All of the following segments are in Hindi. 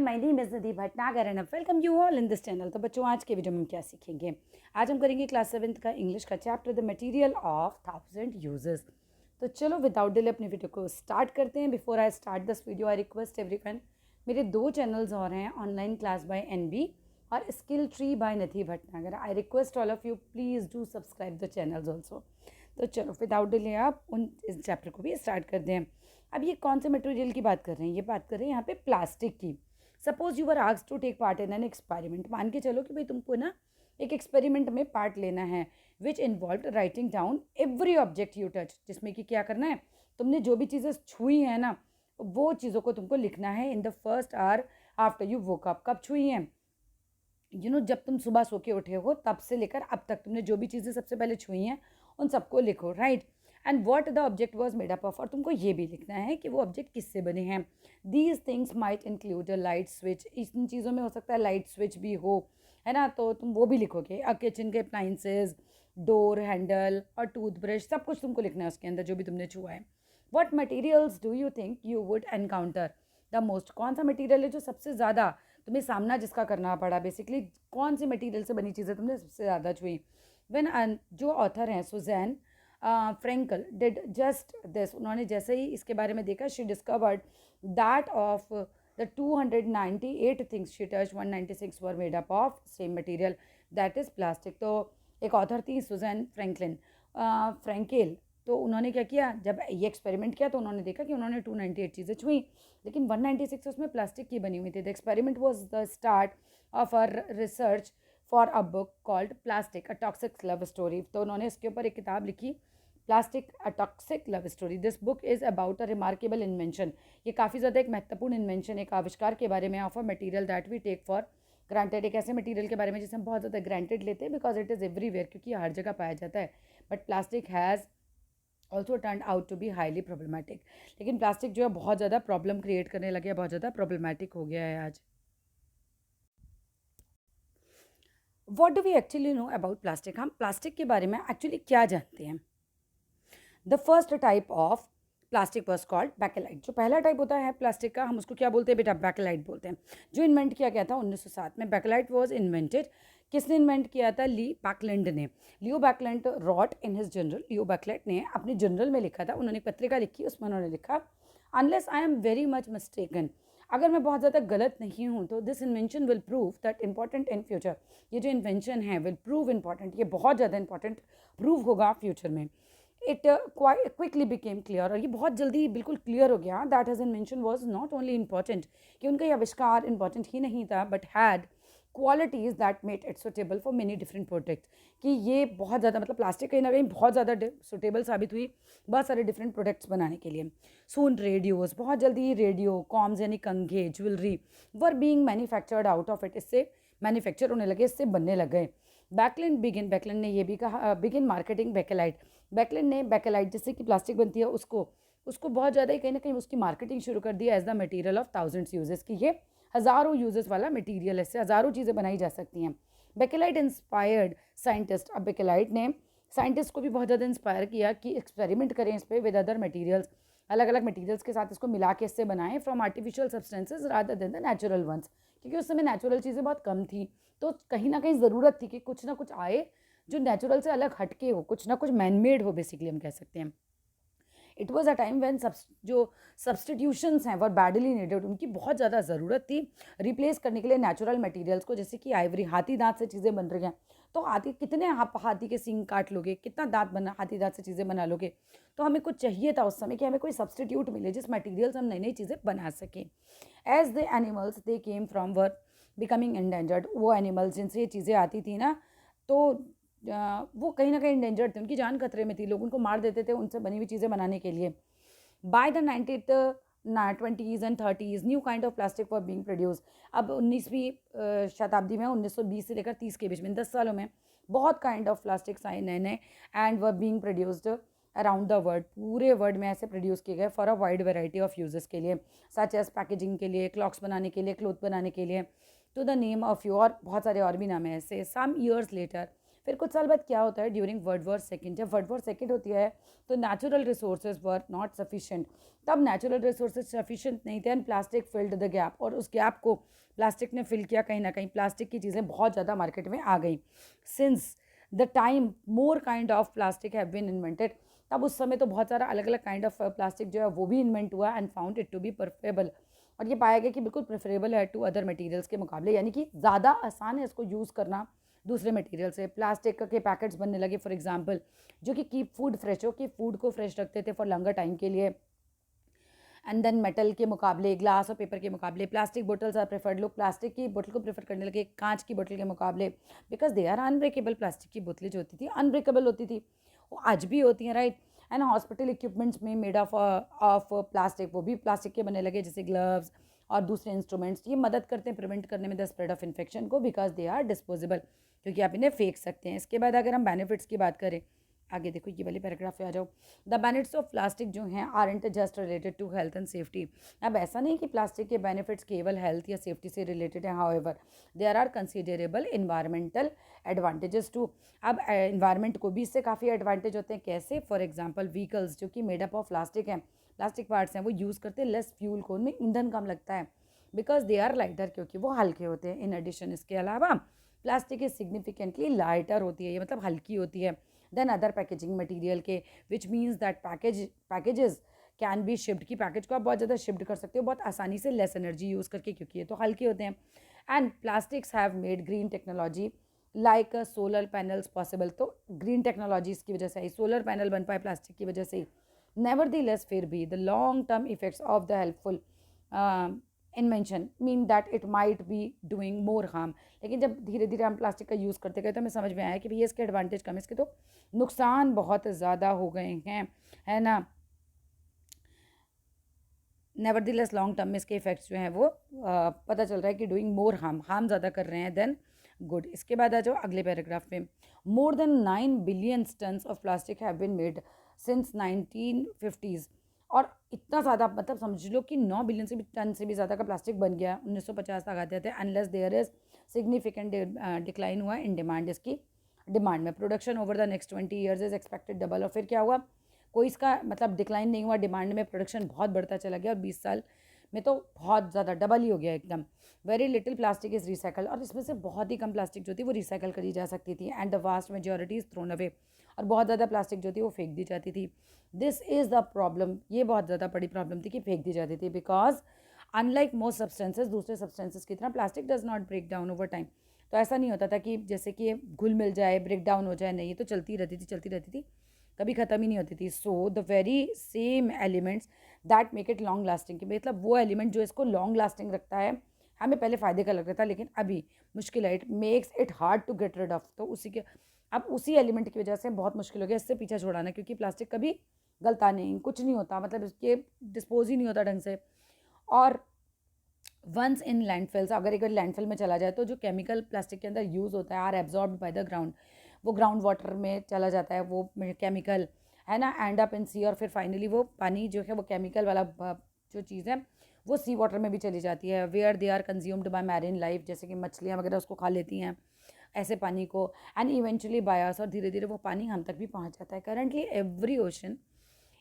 My name is Nidhi Bhatnagar and welcome you all in this channel. तो बच्चों, आज के वीडियो में हम क्या सीखेंगे? आज हम करेंगे क्लास 7th का इंग्लिश का chapter the material of 1000 uses. तो चलो विदाउट डिले अपनी वीडियो को स्टार्ट करते हैं। Before I start this video I request everyone, मेरे 2 चैनल्स और हैं, ऑनलाइन क्लास बाय एनबी और skill tree bye Nidhi Bhatnagar. I request all of you please do subscribe the channels also. तो चलो विदाउट डिले आप इस चैप्टर को भी स्टार्ट कर दें। अब ये कौन से मटेरियल की बात कर रहे हैं? ये बात कर रहे हैं यहाँ पे प्लास्टिक की। Suppose you are asked to take part in an experiment. मान के चलो कि भाई तुमको ना एक एक्सपेरिमेंट में पार्ट लेना है which involve writing down every object you touch, जिसमें कि क्या करना है, तुमने जो भी चीज़ें छुई हैं ना वो चीज़ों को तुमको लिखना है in the first hour after you woke up. कब छुई हैं? जब तुम सुबह सो के उठे हो तब से लेकर अब तक तुमने जो भी चीज़ें सबसे पहले छुई हैं उन सबको लिखो, right. And what the object was made up of, और तुमको ये भी लिखना है कि वो ऑब्जेक्ट किससे बने हैं। These things might include a light switch, इन चीज़ों में हो सकता है लाइट स्विच भी हो, है ना, तो तुम वो भी लिखोगे। अ किचन के अप्लाइंसेज, डोर हैंडल और टूथब्रश, सब कुछ तुमको लिखना है उसके अंदर जो भी तुमने छुआ है। What materials do you think you would encounter the most, कौन सा मटीरियल है जो सबसे ज़्यादा तुम्हें सामना जिसका करना पड़ा, बेसिकली कौन सी मटीरियल से बनी चीज़ें तुमने सबसे ज़्यादा छुई। व्हेन जो ऑथर हैं Susan Freinkel did just this, उन्होंने जैसे ही इसके बारे में देखा, she discovered that of the 298 things she touch 196 were made up of same material, that is plastic. तो एक ऑथर थी सुजैन फ्रैंकलिन फ्रैंकेल, तो उन्होंने क्या किया, जब ये एक्सपेरिमेंट किया तो उन्होंने देखा कि उन्होंने 298 चीज़ें छुई लेकिन 196 उसमें प्लास्टिक की बनी हुई थी। The experiment was the start of our research for a book called plastic a toxic love story. तो उन्होंने इसके ऊपर एक किताब लिखी, plastic a toxic love story. This book is about a remarkable invention, ये काफ़ी ज़्यादा एक महत्वपूर्ण इन्वेंशन, एक आविष्कार के बारे में, of a material that we take for granted, एक ऐसे मटीरियल के बारे में जिसे हम बहुत ज़्यादा ग्रांटेड लेते हैं बिकॉज इट इज़ एवरीवेयर, क्योंकि हर जगह पाया जाता है। But plastic has also turn out to be highly problematic, लेकिन प्लास्टिक जो है बहुत ज़्यादा प्रॉब्लम क्रिएट करने लगे, बहुत ज़्यादा प्रॉब्लमेटिक हो गया है आज। What do we actually know about plastic, हम प्लास्टिक के बारे में एक्चुअली क्या जानते हैं? The first type of plastic was called Bakelite. जो पहला टाइप होता है प्लास्टिक का, हम उसको क्या बोलते हैं बेटा? बैकेलाइट बोलते हैं। जो इन्वेंट किया गया था 1907 में, बैकेलाइट वॉज इन्वेंटेड। किसने इन्वेंट किया था? ली बैकलैंड ने। लियो बैकलैंड रॉट इन हिज जनरल, लियो बैकलैंड ने अपने जनरल में लिखा था, उन्होंने एक पत्रिका लिखी, उसमें उन्होंने लिखा, unless I am very much mistaken, अगर मैं बहुत ज़्यादा गलत नहीं हूँ तो this invention will prove that important in future, ये जो इन्वेंशन है विल प्रूव इंपॉर्टेंट, ये बहुत ज़्यादा इंपॉर्टेंट प्रूव होगा फ्यूचर में। इट क्विकली बिकेम क्लियर, और ये बहुत जल्दी बिल्कुल क्लियर हो गया, that his invention was not only important, कि उनका ये आविष्कार इंपॉर्टेंट ही नहीं था, but had qualities that made it suitable for many different products, कि ये बहुत ज़्यादा, मतलब प्लास्टिक कहीं ना कहीं बहुत ज़्यादा सुटेबल साबित हुई बहुत सारे डिफरेंट प्रोडक्ट्स बनाने के लिए। सून रेडियोज़, बहुत जल्दी रेडियो, कॉम्स यानी कंघे, jewellery were being manufactured out of it, इससे मैन्युफैक्चर होने लगे, इससे बनने लग गए। बैकलैंड ने ये भी कहा, बिगिन मार्केटिंग बैकेलाइट, बैकलैंड ने बैकेलाइट जिससे कि प्लास्टिक बनती है उसको उसको बहुत ज़्यादा ही कहीं ना कहीं उसकी मार्केटिंग शुरू कर दी as the material of 1000 uses, की ये हज़ारों यूजेस वाला मटीरियल है, इससे हज़ारों चीज़ें बनाई जा सकती हैं। बैकेलाइट इंस्पायर्ड साइंटिस्ट, अब बैकेलाइट ने साइंटिस्ट को भी बहुत ज़्यादा इंस्पायर किया कि एक्सपेरिमेंट करें इस पर विद अदर मटीरियल्स, अलग अलग मटीरियल्स के साथ इसको मिला के इससे बनाएं from artificial substances rather than the natural ones, क्योंकि उस समय नेचुरल चीज़ें बहुत कम थी, तो कहीं ना कहीं ज़रूरत थी कि कुछ ना कुछ आए जो नेचुरल से अलग हटके हो, कुछ ना कुछ मैनमेड हो, बेसिकली हम कह सकते हैं। It was a time when जो सब्सटीट्यूशंस हैं वर बैडली नीडेड, उनकी बहुत ज़्यादा ज़रूरत थी रिप्लेस करने के लिए नेचुरल मटेरियल्स को, जैसे कि आइवरी, हाथी दांत से चीज़ें बन रही हैं, तो हाथी कितने आप हाथी के सींग काट लोगे, कितना दांत बना, हाथी दांत से चीज़ें बना लोगे, तो हमें कुछ चाहिए था उस समय कि हमें कोई सब्सटीट्यूट मिले जिस मटीरियल से हम नई नई चीज़ें बना सकें। As the animals they came from were becoming endangered, वो एनिमल्स जिनसे ये चीज़ें आती थी ना, तो वो कहीं ना कहीं इंडेंजर्ड थे, उनकी जान खतरे में थी, लोग उनको मार देते थे उनसे बनी हुई चीज़ें बनाने के लिए। By the 1920s and 30s new kind of plastic for being produce, अब 19वीं शताब्दी में 1920 से लेकर 30 के बीच में 10 सालों में बहुत काइंड ऑफ प्लास्टिक्स आए नए नए, and were being produced around the world, पूरे वर्ल्ड में ऐसे प्रोड्यूस किए गए for a wide variety of uses के लिए, सच एज पैकेजिंग के लिए, क्लॉक्स बनाने के लिए, क्लोथ बनाने के लिए, to the name of you, और बहुत सारे और भी नाम है ऐसे। सम ईयर्स लेटर, फिर कुछ साल बाद क्या होता है, ड्यूरिंग वर्ल्ड वॉर सेकेंड, जब वर्ल्ड वॉर सेकेंड होती है तो natural resources were not sufficient, तब नेचुरल रिसोर्सेज सफिशिएंट नहीं थे and plastic filled the gap, और उस गैप को प्लास्टिक ने फिल किया। कहीं ना कहीं प्लास्टिक की चीज़ें बहुत ज़्यादा मार्केट में आ गई। Since the time more kind of plastic have been invented, तब उस समय तो बहुत सारा अलग अलग काइंड ऑफ प्लास्टिक जो है वो भी इन्वेंट हुआ and found it to be preferable, और ये पाया गया कि बिल्कुल प्रेफरेबल है टू अदर मटेरियल्स के मुकाबले, यानी कि ज़्यादा आसान है इसको यूज़ करना दूसरे मटेरियल से। प्लास्टिक के पैकेट्स बनने लगे फॉर एग्जांपल, जो कि कीप फूड फ्रेश हो, कि फूड को फ्रेश रखते थे फॉर लॉन्गर टाइम के लिए। एंड देन मेटल के मुकाबले, ग्लास और पेपर के मुकाबले प्लास्टिक बोटल्स आर प्रेफर्ड, लोग प्लास्टिक की बोतल को प्रेफर करने लगे कांच की बोतल के मुकाबले, because they are unbreakable. Plastic की बोतलें जो होती थी अनब्रेकेबल होती थी, वो आज भी होती हैं, राइट। एंड हॉस्पिटल इक्विपमेंट्स में मेड ऑफ प्लास्टिक, वो भी प्लास्टिक के बनने लगे, जैसे ग्लव्स और दूसरे इंस्ट्रूमेंट्स। ये मदद करते हैं प्रिवेंट करने में द स्प्रेड ऑफ इन्फेक्शन को, बिकॉज दे आर डिस्पोजेबल, क्योंकि आप इन्हें फेंक सकते हैं। इसके बाद अगर हम बेनिफिट्स की बात करें, आगे देखो ये वाले पैराग्राफ पे आ जाओ। द बेनिफिट्स ऑफ प्लास्टिक जो हैं aren't just related to health and safety. अब ऐसा नहीं कि प्लास्टिक के बेनिफिट्स केवल हेल्थ या सेफ्टी से रिलेटेड है, however there are considerable environmental advantages too. अब इन्वायरमेंट को भी इससे काफ़ी एडवांटेज होते हैं। कैसे? फॉर एग्जाम्पल व्हीकल्स जो कि मेड अप ऑफ प्लास्टिक हैं, प्लास्टिक पार्ट्स हैं, वो यूज़ करते हैं लेस फ्यूल को, उनमें ईंधन कम लगता है, बिकॉज दे आर लाइटर, क्योंकि वो हल्के होते हैं। इन एडिशन इसके अलावा प्लास्टिक इज सिग्निफिकेंटली लाइटर होती है, ये मतलब हल्की होती है देन अदर पैकेजिंग मटेरियल के, which means that packages can be shift, की पैकेज को आप बहुत ज़्यादा शिफ्ट कर सकते हो बहुत आसानी से, लेस एनर्जी यूज़ करके, क्योंकि ये तो हल्के होते हैं। And plastics have made green technology like solar panels possible, तो ग्रीन टेक्नोलॉजीज़ की वजह से ही सोलर पैनल बन पाए प्लास्टिक की वजह से ही। नेवर दी लेस, फिर भी the long term effects of the helpful invention mean that it might be doing more harm. लेकिन जब धीरे धीरे हम प्लास्टिक का यूज़ करते गए तो हमें समझ में आया कि भैया इसके एडवांटेज कम है, इसके तो नुकसान बहुत ज़्यादा हो गए हैं, है ना। नेवरदीलेस लॉन्ग टर्म में इसके इफेक्ट्स जो हैं वो पता चल रहा है कि डूइंग मोर हार्म ज़्यादा कर रहे हैं देन गुड। इसके बाद आ जाओ अगले पैराग्राफ में। More than 9 billion tons of plastic have been made since 1950s, और इतना ज़्यादा मतलब समझ लो कि 9 बिलियन से भी टन से भी ज़्यादा का प्लास्टिक बन गया 1950 तक आते थे। Unless there is significant decline हुआ इन डिमांड, इसकी डिमांड में। Production over the next 20 years is expected double, और फिर क्या हुआ, कोई इसका मतलब डिक्लाइन नहीं हुआ, डिमांड में प्रोडक्शन बहुत बढ़ता चला गया, और 20 साल में तो बहुत ज़्यादा डबल ही हो गया एकदम। Very little plastic is recycle, और इसमें से बहुत ही कम प्लास्टिक जो थी वो रिसाइकल करी जा सकती थी। And the vast majority is thrown away, और बहुत ज़्यादा प्लास्टिक जो थी वो फेंक दी जाती थी। दिस इज़ द प्रॉब्लम, ये बहुत ज़्यादा बड़ी प्रॉब्लम थी कि फेंक दी जाती थी, बिकॉज अनलाइक मोस्ट सब्सटेंसेज, दूसरे सब्सटेंसेज की तरह plastic does not break down over time. तो ऐसा नहीं होता था कि जैसे कि घुल मिल जाए, ब्रेक डाउन हो जाए, नहीं, ये तो चलती रहती थी, कभी ख़त्म ही नहीं होती थी। So the very same elements that make it long lasting, कि मतलब वो एलिमेंट जो इसको लॉन्ग लास्टिंग रखता है, हमें पहले फ़ायदे का लग रहा था लेकिन अभी मुश्किल है, it makes it hard to get rid of. तो उसी के अब उसी एलिमेंट की वजह से बहुत मुश्किल हो गया इससे पीछा छुड़ाना, क्योंकि प्लास्टिक कभी गलता नहीं, कुछ नहीं होता, मतलब इसके डिस्पोज ही नहीं होता ढंग से। और वंस इन लैंडफिल्स, अगर एक बार लैंडफिल में चला जाए तो जो केमिकल प्लास्टिक के अंदर यूज़ होता है or absorbed by the ground, वो ग्राउंड वाटर में चला जाता है वो केमिकल, है ना, एंड अप इन सी, और फिर फाइनली वो पानी जो है वो केमिकल वाला जो चीज़ है वो सी वाटर में भी चली जाती है, where they are consumed by marine life, जैसे कि मछलियाँ वगैरह उसको खा लेती हैं ऐसे पानी को, एंड इवेंचुअली बायस, और धीरे धीरे वो पानी हम तक भी पहुँच जाता है। Currently every ocean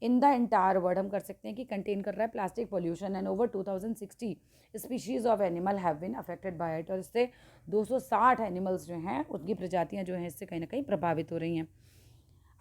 in the entire world, हम कर सकते हैं कि कंटेन कर रहा है plastic pollution, and over 2060 species of animal have been affected by it, और इससे 260 एनिमल्स जो हैं उनकी प्रजातियां जो हैं इससे कहीं ना कहीं प्रभावित हो रही हैं।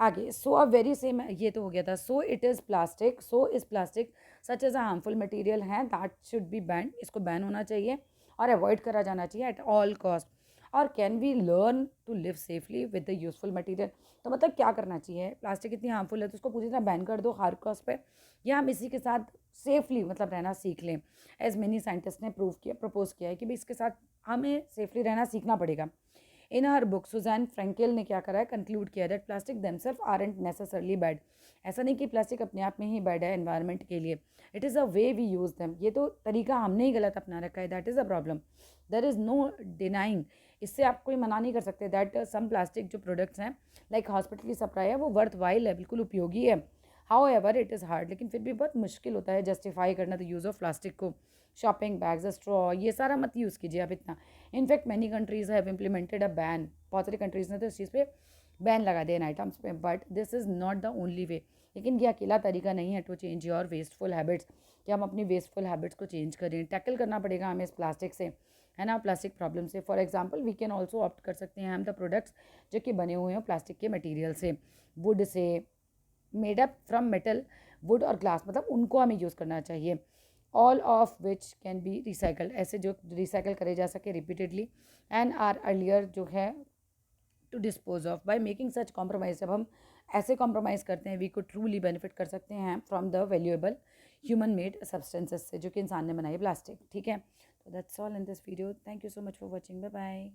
आगे, सो अ वेरी सेम, ये तो हो गया था। So it is plastic, so is plastic such as a harmful material है दैट शुड बी बैन, इसको बैन होना चाहिए और अवॉइड करा जाना चाहिए एट ऑल कॉस्ट। और can we learn to live safely with the useful material, तो मतलब क्या करना चाहिए, प्लास्टिक इतनी हार्मफुल है तो उसको पूरी तरह बैन कर दो हर कॉस्ट पे, या हम इसी के साथ सेफली मतलब रहना सीख लें। एज मेनी साइंटिस्ट ने प्रूव किया, प्रपोज किया है कि भाई इसके साथ हमें सेफली रहना सीखना पड़ेगा। इन हर बुक सुजैन फ्रैंकेल ने क्या करा है, कंक्लूड किया that plastic themselves aren't necessarily bad, ऐसा नहीं कि प्लास्टिक अपने आप में ही बैड है एनवायरनमेंट के लिए, it is a way we use them, ये तो तरीका हमने ही गलत अपना रखा है, that is a problem, there is no denying, इससे आप कोई मना नहीं कर सकते दैट सम प्लास्टिक जो प्रोडक्ट्स हैं लाइक हॉस्पिटल की सप्लाई है वो वर्थ वाइल है, बिल्कुल उपयोगी है, however it is hard, लेकिन फिर भी बहुत मुश्किल होता है जस्टिफाई करना द यूज़ ऑफ प्लास्टिक को, शॉपिंग बैग्स, स्ट्रॉ, ये सारा मत यूज़ कीजिए आप इतना। In fact many countries have implemented a ban, बहुत सारी कंट्रीज़ ने तो इस चीज़ पे बैन लगा दिया इन आइटम्स पे, but this is not the only way. लेकिन ये अकेला तरीका नहीं है to change your wasteful habits, कि हम अपनी वेस्टफुल हैबिट्स को चेंज करें। टैकल करना पड़ेगा हमें इस प्लास्टिक से, है ना, प्लास्टिक प्रॉब्लम से। For example we can also opt कर सकते हैं हम द प्रोडक्ट्स जो कि बने हुए हैं प्लास्टिक के मटेरियल से, would say, made up from metal, would और ग्लास, मतलब उनको हमें यूज़ करना चाहिए। All of which can be recycled, ऐसे जो रिसाइकल करे जा सके रिपीटेडली, एंड आर अर्लियर जो है to dispose of. By making such compromise, जब हम ऐसे कॉम्प्रोमाइज़ करते हैं वी को ट्रूली बेनिफिट कर सकते हैं from the valuable human made substances से, जो कि इंसान ने बनाई प्लास्टिक। ठीक है, तो that's all in this video. Thank you so much for watching, bye bye.